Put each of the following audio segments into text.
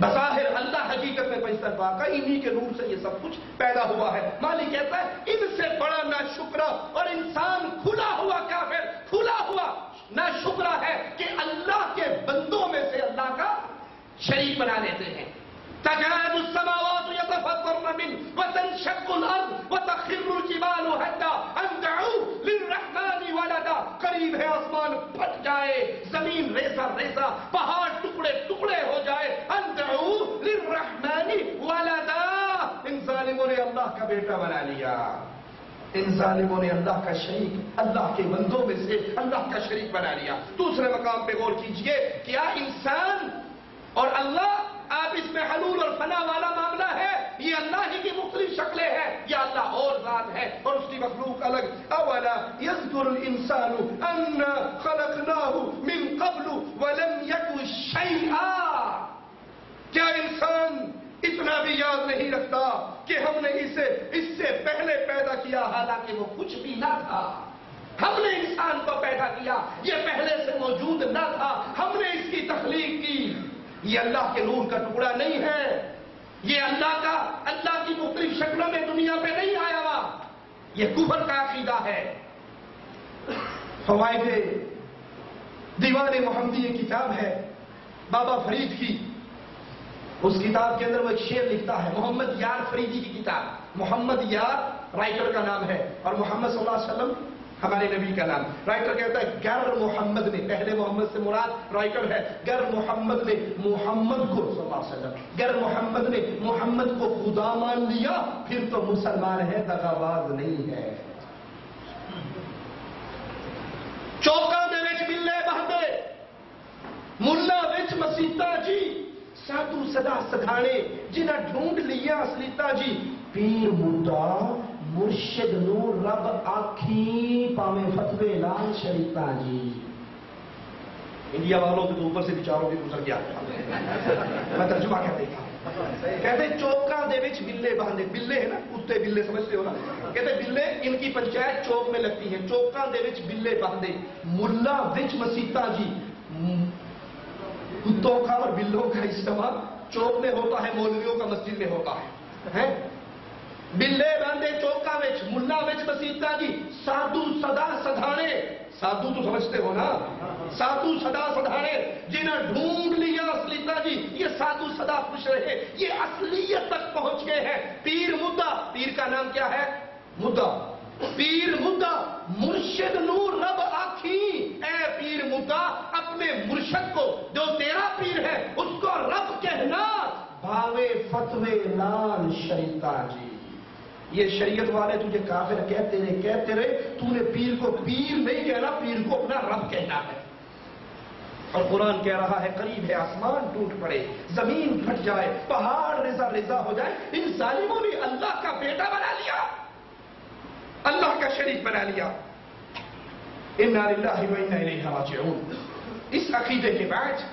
بظاہر اللہ حقیقت میں پیسر پاک ہے، انہی کے نور سے یہ سب کچھ پیدا ہوا ہے۔ مالک کہتا ہے ان سے بڑا ناشکرا اور انسان کھلا ہوا کافر، کھلا ہوا ناشکرا ہے کہ اللہ کے بندوں میں سے اللہ کا شریک بنا لیتے ہیں۔ تكاد السماوات يتفطرن منه وتنشق الارض وتخر الجبال هدا ان دعوا للرحمن ولدا، قریب ہے آسمان پھٹ جائے، زمین ریزہ ریزہ، پہاڑ ٹکڑے ٹکڑے ہو جائے، ان دعوا للرحمن ولدا، ان ظالموں نے اللہ کا بیٹا بنا لیا، ان ظالموں نے اللہ کا شریک، اللہ کے بندوں میں سے اللہ کا شریک بنا لیا۔ دوسرے مقام پہ غور کیجئے، کیا انسان اور اللہ، آپ اس میں حلول اور فنا والا معاملہ ہے، یہ اللہ ہی کی مختلف شکلیں ہیں، یا اللہ اور ذات ہے اور اس کی مخلوق الگ۔ اولا یذکر الانسان انا خلقناہ من قبل ولم یک شیئا، کیا انسان اتنا بھی یاد نہیں رکھتا کہ ہم نے اسے اس سے پہلے پیدا کیا حالانکہ وہ کچھ بھی نہ تھا؟ ہم نے انسان کو پیدا کیا، یہ پہلے سے موجود نہ تھا، ہم نے اس کی تخلیق کی۔ یہ اللہ کے نور کا ٹکڑا نہیں ہے، یہ اللہ کی مختلف شکلوں میں دنیا پہ نہیں آیا ہوا، یہ کفر کا عقیدہ ہے۔ فوائد دیوان محمدی یہ کتاب ہے بابا فرید کی، اس کتاب کے اندر وہ ایک شعر لکھتا ہے، محمد یار فریدی کی کتاب، محمد یار رائٹر کا نام ہے اور محمد صلی اللہ علیہ وسلم ہمارے نبی کا نام۔ رائٹر کہتا ہے گر محمد نے، پہلے محمد سے مراد رائٹر ہے، گر محمد نے محمد کو صلی اللہ علیہ وسلم، گر محمد نے محمد کو خدا مان لیا پھر تو مسلمان ہے، دغاباز نہیں ہے۔ چوکاں دے وچ بلے بہدے، ملا وچ مسیتا جی، سادو سدا سدھانے جنہ ڈھونڈ لیا اصلیتا جی، پیر مدا مرشد نور رب آکھی پامے فتوے لال شریتا جی۔ انڈیا والوں کے تو اوپر سے بیچاروں کے گزر گیا، میں ترجمہ کہتے چوکاں دے وچ بلے باندھے، بلے ہے نا کتے بلے سمجھتے ہو نا، کہتے بلے ان کی پنچایت چوک میں لگتی ہے، چوکاں دے وچ بلے باندھے، ملا وچ مسیتا جی۔ کتوں کا اور بلوں کا اجتماع چوک میں ہوتا ہے، مولویوں کا مسجد میں ہوتا ہے۔ بلے باندھے چوکا وچ، ملا وچ مسیتا جی، سادو سدا سدھانے، سادو تو سمجھتے ہو نا، سادو سدا سدھانے جنہیں ڈھونڈ لیا اصلیتا جی، یہ سادو سدا خوش رہے، یہ اصلیت تک پہنچ گئے ہیں۔ پیر مدہ، پیر کا نام کیا ہے؟ مدہ، پیر مدہ مرشد نور رب آکھی، اے پیر مدہ اپنے مرشد کو جو تیرا پیر ہے اس کو رب کہنا، بھاوے فتوے لال شریتا جی۔ یہ شریعت والے تجھے کافر کہتے رہے، تو نے پیر کو پیر نہیں کہنا، پیر کو اپنا رب کہنا ہے۔ اور قرآن کہہ رہا ہے قریب ہے آسمان ٹوٹ پڑے، زمین پھٹ جائے، پہاڑ ریزہ ریزہ ہو جائے، ان ظالموں نے اللہ کا بیٹا بنا لیا، اللہ کا شریک بنا لیا۔ انا للہ و انا الیہ راجعون۔ اس عقیدے کے بعد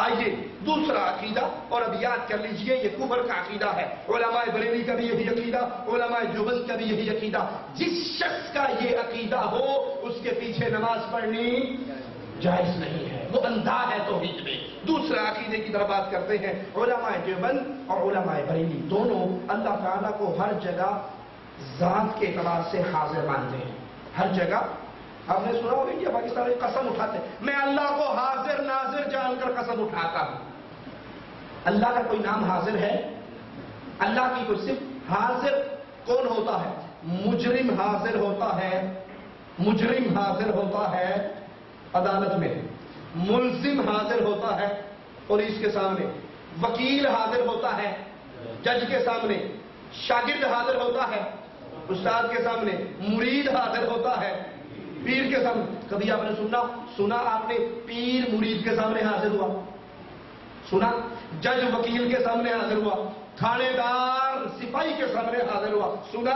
آئیے دوسرا عقیدہ، اور اب یاد کر لیجئے یہ کفر کا عقیدہ ہے، علماء بریلی کا بھی یہی عقیدہ، علماء دیوبند کا بھی یہی عقیدہ۔ جس شخص کا یہ عقیدہ ہو اس کے پیچھے نماز پڑھنی جائز نہیں ہے، وہ اندھا ہے توحید میں۔ دوسرا عقیدے کی طرف بات کرتے ہیں، علماء دیوبند اور علماء بریلی دونوں اللہ تعالیٰ کو ہر جگہ ذات کے اعتبار سے حاضر مانتے ہیں، ہر جگہ۔ آپ نے سنا ہوگا کہ پاکستان میں قسم اٹھاتے ہیں، میں اللہ کو حاضر ناظر جان کر قسم اٹھاتا ہوں۔ اللہ کا کوئی نام حاضر ہے؟ اللہ کی کوئی صرف حاضر کون ہوتا ہے؟ مجرم حاضر ہوتا ہے، مجرم حاضر ہوتا ہے عدالت میں، ملزم حاضر ہوتا ہے پولیس کے سامنے، وکیل حاضر ہوتا ہے جج کے سامنے، شاگرد حاضر ہوتا ہے استاد کے سامنے، مرید حاضر ہوتا ہے پیر کے سامنے۔ کبھی آپ نے سنا آپ نے پیر مرید کے سامنے حاضر ہوا؟ سنا؟ جج وکیل کے سامنے حاضر ہوا، تھانے دار سپاہی کے سامنے حاضر ہوا؟ سنا؟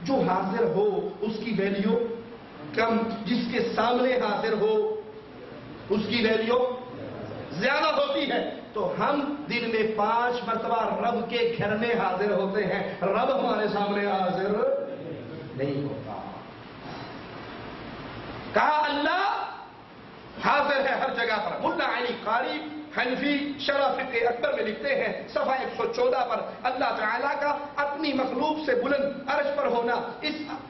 جو حاضر ہو اس کی ویلیو کم، جس کے سامنے حاضر ہو اس کی ویلیو زیادہ ہوتی ہے۔ تو ہم دن میں 5 مرتبہ رب کے گھر میں حاضر ہوتے ہیں، رب ہمارے سامنے حاضر نہیں ہوتا۔ کہا اللہ حاضر ہے ہر جگہ پر۔ ملا علی قاری حنفی شرح فقہ اکبر میں لکھتے ہیں صفحہ 114 پر اللہ تعالیٰ کا اپنی مخلوق سے بلند عرش پر ہونا،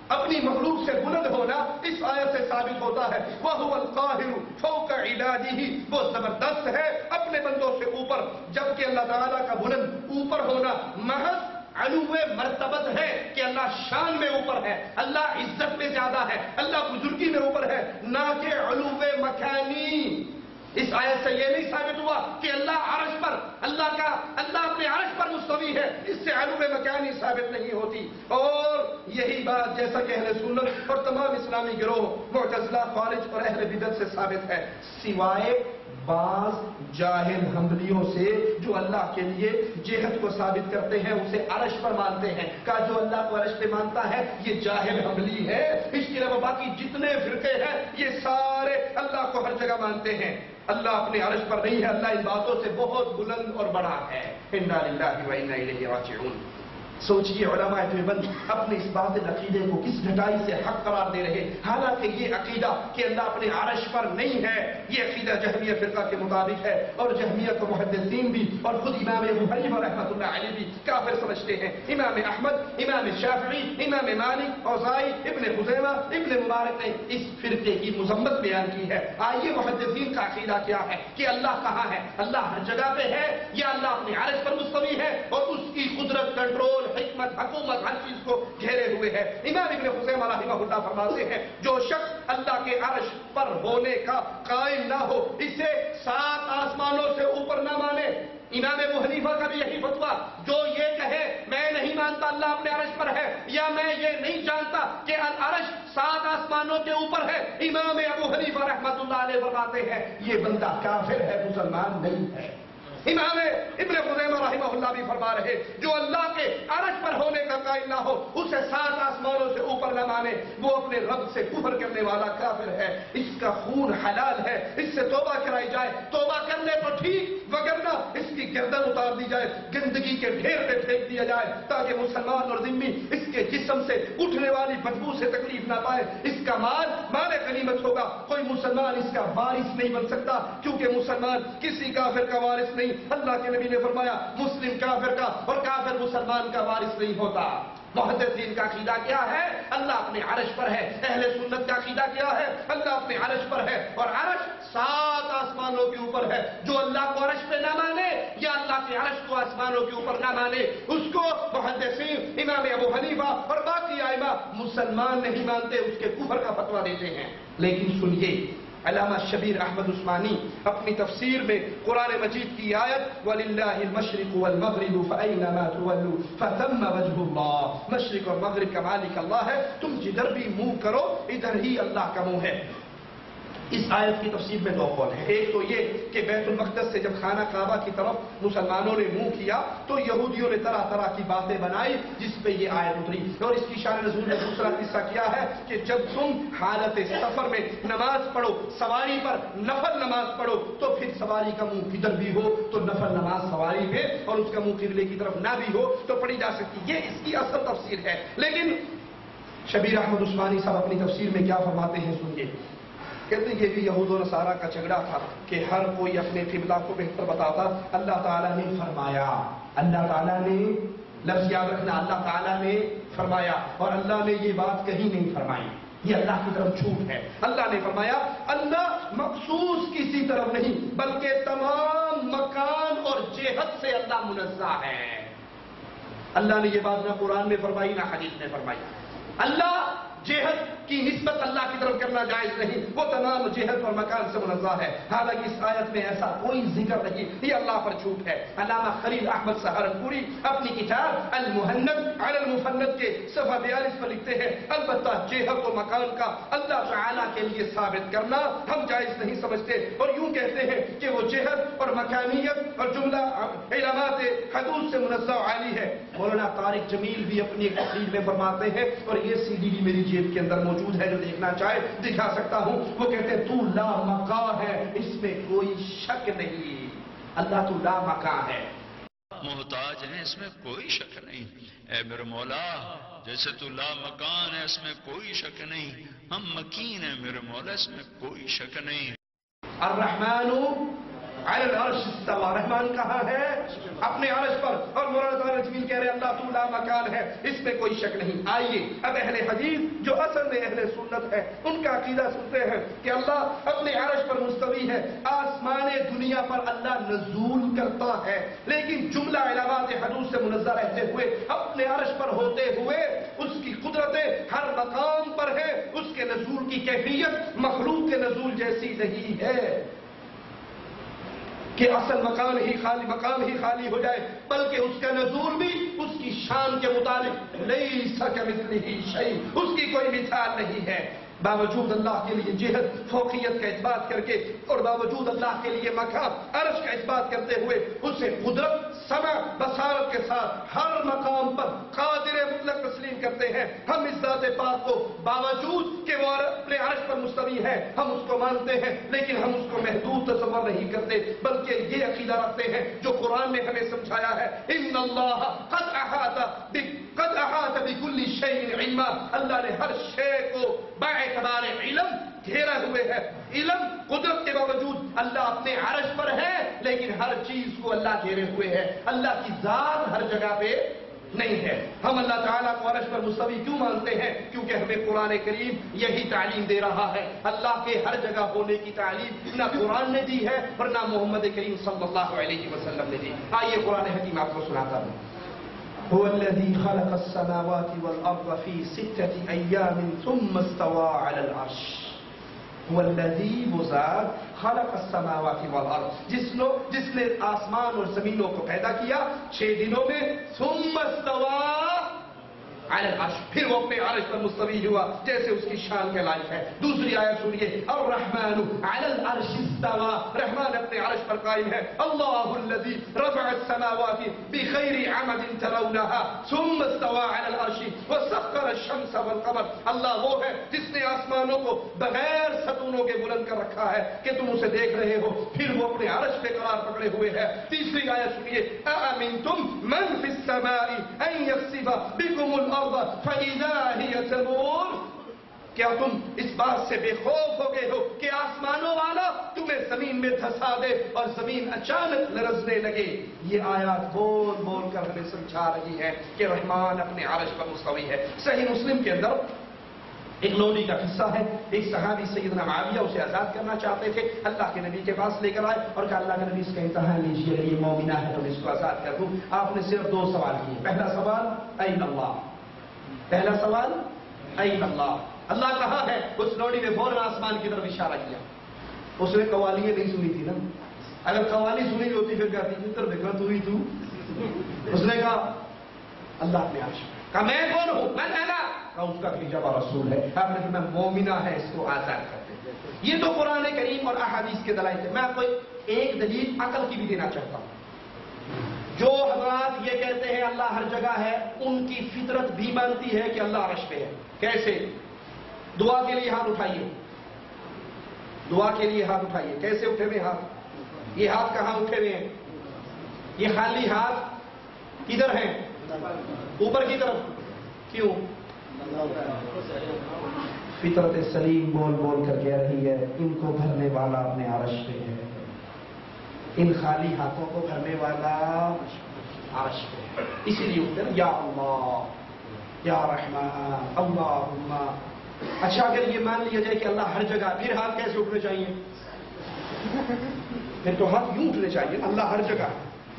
اپنی مخلوق سے بلند ہونا اس آیت سے ثابت ہوتا ہے۔ وَهُوَ الْقَاهِرُ فَوْقَ عِبَادِهِ، وہ زبردست ہے اپنے بندوں سے اوپر، جبکہ اللہ تعالیٰ کا بلند اوپر ہونا محض علو مرتبت ہے کہ اللہ شان میں اوپر ہے، اللہ عزت میں زیادہ ہے، اللہ بزرگی میں اوپر ہے، نہ کہ علو مکانی۔ اس آیت سے یہ نہیں ثابت ہوا کہ اللہ عرش پر، اللہ اپنے عرش پر مستوی ہے، اس سے علو مکانی ثابت نہیں ہوتی۔ اور یہی بات جیسا کہ اہل سنت اور تمام اسلامی گروہ معتزلہ، خوارج اور اہل بدعت سے ثابت ہے، سوائے بعض جاہل حنبلیوں سے جو اللہ کے لیے جہت کو ثابت کرتے ہیں، اسے عرش پر مانتے ہیں۔ کہا جو اللہ کو عرش پہ مانتا ہے یہ جاہل حنبلی ہے، اس کے علاوہ باقی جتنے فرقے ہیں یہ سارے اللہ کو ہر جگہ مانتے ہیں۔ اللہ اپنے عرش پر نہیں ہے، اللہ ان باتوں سے بہت بلند اور بڑا ہے۔ انا للہ و انا الیہ راجعون۔ سوچئے علماء دیوبند اپنے اس باطل عقیدے کو کس ڈھٹائی سے حق قرار دے رہے، حالانکہ یہ عقیدہ کہ اللہ اپنے عرش پر نہیں ہے یہ عقیدہ جہمیہ فرقہ کے مطابق ہے، اور جہمیہ کو محدثین بھی اور خود امام ابو حنیفہ رحمۃ اللہ علیہ بھی کافر سمجھتے ہیں۔ امام احمد، امام شافعی، امام مالک، اوزاعی، ابن خزیمہ، ابن مبارک نے اس فرقے کی مذمت بیان کی ہے۔ آئیے محدثین کا عقیدہ کیا ہے کہ اللہ کہاں ہے، اللہ ہر جگہ پہ ہے یا اللہ اپنے عرش پر مستوی ہے اور اس کی قدرت، کنٹرول، حکمت، حکومت ہر چیز کو گھیرے ہوئے ہے۔ امام ابن خزیمہ رحمہ اللہ فرماتے ہیں جو شخص اللہ کے عرش پر ہونے کا قائل نہ ہو اسے 7 آسمانوں سے اوپر نہ مانے۔ امام ابو حنیفہ کا بھی یہی فتویٰ، جو یہ کہے میں نہیں مانتا اللہ اپنے عرش پر ہے، یا میں یہ نہیں جانتا کہ العرش 7 آسمانوں کے اوپر ہے، امام ابو حنیفہ رحمۃ اللہ علیہ فرماتے ہیں یہ بندہ کافر ہے، مسلمان نہیں ہے۔ امام ابن خزیمہ رحمہ اللہ بھی فرما رہے جو اللہ کے عرش پر ہونے کا قائل نہ ہو اسے 7 آسمانوں سے اوپر نہ مانے، وہ اپنے رب سے کفر کرنے والا کافر ہے، اس کا خون حلال ہے، اس سے توبہ کرائی جائے، توبہ کر لے تو ٹھیک، وگرنہ اس کی گردن اتار دی جائے، گندگی کے ڈھیر پہ پھینک دیا جائے تاکہ مسلمان اور ذمہ اس کے جسم سے اٹھنے والی بدبو سے تکلیف نہ پائے۔ اس کا مال غنیمت ہوگا، کوئی مسلمان اس کا وارث نہیں بن سکتا کیونکہ مسلمان کسی کافر کا وارث نہیں۔ اللہ کے نبی نے فرمایا مسلم کافر کا اور کافر مسلمان کا وارث نہیں ہوتا۔ محدثین کا عقیدہ کیا ہے؟ اللہ اپنے عرش پر ہے۔ اہل سنت کا عقیدہ کیا ہے؟ اللہ اپنے عرش پر ہے اور عرش 7 آسمانوں کے اوپر ہے۔ جو اللہ کو عرش پہ نہ مانے یا اللہ کے عرش کو آسمانوں کے اوپر نہ مانے اس کو محدثین امام ابو حنیفہ اور باقی ائمہ مسلمان نہیں مانتے، اس کے کفر کا فتویٰ دیتے ہیں۔ لیکن سنیے علامہ شبیر احمد عثمانی اپنی تفسیر میں قرآن مجید کی آیت وَلِلَّهِ الْمَشْرِقُ وَالْمَغْرِبُ فَأَيْنَمَا تُوَلُّوا فَثَمَّ وَجْهُ اللَّهِ، مشرق اور مغرب کا مالک اللہ ہے، تم جدھر بھی منہ کرو ادھر ہی اللہ کا منہ ہے۔ اس آیت کی تفسیر میں 2 قول ہیں۔ ایک تو یہ کہ بیت المقدس سے جب خانہ کعبہ کی طرف مسلمانوں نے منہ کیا تو یہودیوں نے طرح طرح کی باتیں بنائی جس پہ یہ آیت اتری، اور اس کی شان نزول میں دوسرا قصہ کیا ہے کہ جب تم حالت سفر میں نماز پڑھو، سواری پر نفل نماز پڑھو تو پھر سواری کا منہ کدھر بھی ہو تو نفل نماز سواری میں اور اس کا منہ قبلے کی طرف نہ بھی ہو تو پڑھی جا سکتی۔ یہ اس کی اصل تفسیر ہے۔ لیکن شبیر احمد عثمانی صاحب اپنی تفسیر میں کیا فرماتے ہیں سنیے، کہتے ہیں یہ بھی یہود و نصارہ کا جھگڑا تھا کہ ہر کوئی اپنے قبلہ کو بہتر بتاتا۔ اللہ تعالیٰ نے فرمایا، اللہ تعالیٰ نے، لفظ یاد رکھنا، اللہ تعالیٰ نے فرمایا اور اللہ نے یہ بات کہیں نہیں فرمائی، یہ اللہ کی طرف جھوٹ ہے۔ اللہ نے فرمایا، اللہ مخصوص کسی طرف نہیں بلکہ تمام مکان اور جہت سے اللہ منزہ ہے۔ اللہ نے یہ بات نہ قرآن میں فرمائی نہ حدیث میں فرمائی۔ اللہ جہت کی نسبت اللہ کی طرف کرنا جائز نہیں، وہ تمام جہت اور مکان سے منزہ ہے، حالانکہ اس آیت میں ایسا کوئی ذکر نہیں، یہ اللہ پر جھوٹ ہے۔ علامہ خلیل احمد سہارنپوری اپنی کتاب المہند علی المفند کے صفحہ 42 پر لکھتے ہیں البتہ جہت و مکان کا اللہ تعالیٰ کے لیے ثابت کرنا ہم جائز نہیں سمجھتے، اور یوں کہتے ہیں کہ وہ جہت اور مکانیت اور جملہ علامات حدود سے منزہ عالی ہے۔ مولانا طارق جمیل بھی اپنی ایک تقریر میں فرماتے ہیں، اور یہ سی ڈی بھی میری جیب کے اندر موجود ہے، جو دیکھنا چاہے دکھا سکتا ہوں۔ وہ کہتے ہیں تو لا مکان ہے، اس میں کوئی شک نہیں، اللہ تو لا مکان ہے، محتاج ہیں، اس میں کوئی شک نہیں۔ اے میرے مولا جیسے تو لا مکان ہے اس میں کوئی شک نہیں، ہم مکین ہیں میرے مولا اس میں کوئی شک نہیں۔ الرحمن علی العرش استوى، رحمان کہاں ہے؟ اپنے عرش پر. اور مولانا تعالیٰ جمیل کہہ رہے اللہ تو لا مکان ہے، اس میں کوئی شک نہیں. آئیے اب اہل حدیث جو اصل میں اہل سنت ہے ان کا عقیدہ سنتے ہیں کہ اللہ اپنے عرش پر مستوی ہے، آسمان دنیا پر اللہ نزول کرتا ہے، لیکن جملہ علامات حدوث سے منزہ رہتے ہوئے اپنے عرش پر ہوتے ہوئے اس کی قدرتیں ہر مقام پر ہے، اس کے نزول کی کیفیت مخلوق کے نزول جیسی نہیں ہے کہ اصل مکان ہی خالی ہو جائے، بلکہ اس کا نزول بھی اس کی شان کے مطابق لیس کمثلہ شیء، اس کی کوئی مثال نہیں ہے. باوجود اللہ کے لیے جہت فوقیت کا اثبات کر کے اور باوجود اللہ کے لیے مقام عرش کا اثبات کرتے ہوئے اسے قدرت سمع بصارت کے ساتھ ہر مقام پر قادر مطلق تسلیم کرتے ہیں. ہم اس ذات پاک کو باوجود کہ وہ اپنے عرش پر مستوی ہے ہم اس کو مانتے ہیں، لیکن ہم اس کو محدود تصور نہیں کرتے، بلکہ یہ عقیدہ رکھتے ہیں جو قرآن نے ہمیں سمجھایا ہے. ان اللہ قد احاط بكل شيء علما، اللہ نے ہر شے کو باعتبار علم گھیرا ہوئے ہے. علم قدرت کے باوجود اللہ اپنے عرش پر ہے، لیکن ہر چیز کو اللہ گھیرے ہوئے ہے. اللہ کی ذات ہر جگہ پہ نہیں ہے. ہم اللہ تعالیٰ کو عرش پر مستوی کیوں مانتے ہیں؟ کیونکہ ہمیں قرآن کریم یہی تعلیم دے رہا ہے. اللہ کے ہر جگہ ہونے کی تعلیم نہ قرآن نے دی ہے اور نہ محمد کریم صلی اللہ علیہ وسلم نے دی. آئیے قرآن حکیم آپ کو سناتا ہوں. هو الذي خلق السماوات والأرض في 6 أيام ثم استوى على العرش. هو الذي ذات خلق السماوات والأرض، جس نے آسمان اور زمینوں کو پیدا کیا 6 دنوں میں. ثم استوى على العرش، پھر وہ اپنے عرش پر مستوی ہوا جیسے اس کی شان کے لائق ہے. دوسری آیت سنیے، الرحمن على العرش استوى، رحمان اپنے عرش پر قائم ہے. اللہ الذي رفع السماوات بغیر عمد ترونها ثم استوى على العرش وسخر الشمس والقمر، اللہ وہ ہے جس نے آسمانوں کو بغیر ستونوں کے بلند کر رکھا ہے کہ تم اسے دیکھ رہے ہو، پھر وہ اپنے عرش پہ قرار پکڑے ہوئے ہے. تیسری آیت سنیے، اَأَمِنْتُمْ مَنْ فِي السَّمَاءِ أَنْ يَخْسِفَ بِكُمُ الْأَرْضَ فَإِذَا هِيَ تَمُورُ، کیا تم اس بات سے بے خوف ہو گئے ہو کہ آسمانوں والا تمہیں زمین میں دھسا دے اور زمین اچانک لرزنے لگے؟ یہ آیات بول بول کر ہمیں سمجھا رہی ہے کہ رحمان اپنے عرش پر مستوی ہے. صحیح مسلم کے اندر ایک لونی کا قصہ ہے. ایک صحابی سیدنا معاویہ اسے آزاد کرنا چاہتے تھے، اللہ کے نبی کے پاس لے کر آئے اور کہا اللہ کے نبی اس کا امتحان لیجیے، اگر یہ مومنہ ہے تو میں اس کو آزاد کر دوں. آپ نے صرف 2 سوال کیے. پہلا سوال این اللہ، پہلا سوال این اللہ، اللہ کہاں ہے؟ اس لونی نے فوراً آسمان کی طرف اشارہ کیا. اس نے قوالیاں نہیں سنی تھی نا، اگر قوالی سنی ہوتی پھر کہتی ادھر دیکھا تو ہی تو. اس نے کہا اللہ اپنے عرش پر. کہا میں کون ہوں؟ میں کہنا اس کا بھیجا ہوا رسول ہے. آپ نے فرمایا مومنہ ہے، اس کو آزاد کرتے. یہ تو قرآن کریم اور احادیث کے دلائل تھے. میں آپ کو ایک دلیل عقل کی بھی دینا چاہتا ہوں. جو حضرات یہ کہتے ہیں اللہ ہر جگہ ہے، ان کی فطرت بھی مانتی ہے کہ اللہ عرش پہ ہے. کیسے؟ دعا کے لیے ہاتھ اٹھائیے، دعا کے لیے ہاتھ اٹھائیے. کیسے اٹھے ہوئے ہاتھ؟ یہ ہاتھ کہاں اٹھے ہوئے ہیں؟ یہ خالی ہاتھ ادھر ہیں اوپر کی طرف. کیوں؟ فطرت سلیم بول بول کر کہہ رہی ہے ان کو بھرنے والا اپنے عرش پہ ہے، ان خالی ہاتھوں کو بھرنے والا عرش پہ ہے. اسی لیے اٹھتے نا یا اللہ یا رحمان اللہم. اچھا اگر یہ مان لیا جائے کہ اللہ ہر جگہ، پھر ہاتھ کیسے اٹھنے چاہیے؟ پھر تو ہاتھ یوں اٹھنے چاہیے، اللہ ہر جگہ،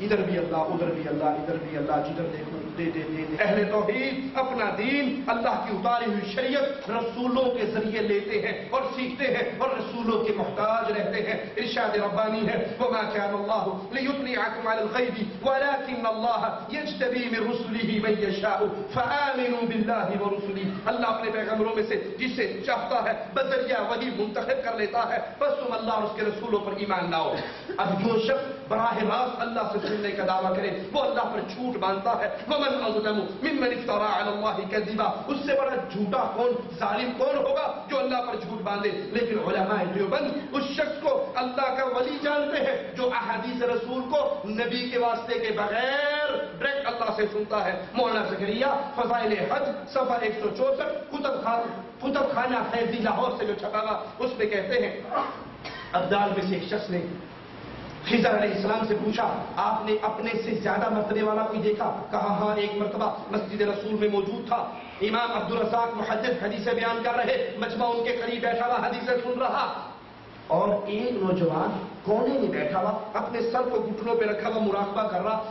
ادھر بھی اللہ ادھر بھی اللہ ادھر بھی اللہ، جدھر دیکھو دے دے دے دے. اہل توحید اپنا دین، اللہ کی اتاری ہوئی شریعت رسولوں کے ذریعے لیتے ہیں اور سیکھتے ہیں اور رسولوں کے محتاج رہتے ہیں. ارشاد ربانی ہے وما كان الله ليطلعكم على الغيب ولكن الله يجتبي من رسله من يشاء فآمنوا بالله ورسله. اللہ اپنے پیغمبروں میں سے جسے چاہتا ہے بذریعہ وہی منتخب کر لیتا ہے، بس تم اللہ اور اس کے رسولوں پر ایمان لاؤ. اب جو شخص براہ راست اللہ سے سننے کا دعویٰ کرے وہ اللہ پر جھوٹ باندھتا ہے. ومن اظلم ممن افترى على الله كذبا، اس سے بڑا جھوٹا کون، ظالم کون ہوگا جو اللہ پر جھوٹ باندھے. لیکن علماء دیوبند اس شخص کو اللہ کا ولی جانتے ہیں جو احادیث رسول کو نبی کے واسطے کے بغیر ڈائریکٹ اللہ سے سنتا ہے. مولانا زکریا فضائل حج صفحہ 164 کتب خانہ فیضی لاہور سے جو چھپا ہوا، اس میں کہتے ہیں ابدال میں سے ایک شخص نے خضر علیہ السلام سے پوچھا آپ نے اپنے سے زیادہ مرتبے والا کوئی دیکھا؟ کہا ہاں ایک مرتبہ مسجد رسول میں موجود تھا. امام عبدالرزاق محدث حدیثیں بیان کر رہے, مجمع ان کے قریب بیٹھا ہوا حدیثیں سن رہا, اور ایک نوجوان کونے میں بیٹھا ہوا اپنے سر کو گھٹنوں پہ رکھا ہوا مراقبہ کر رہا.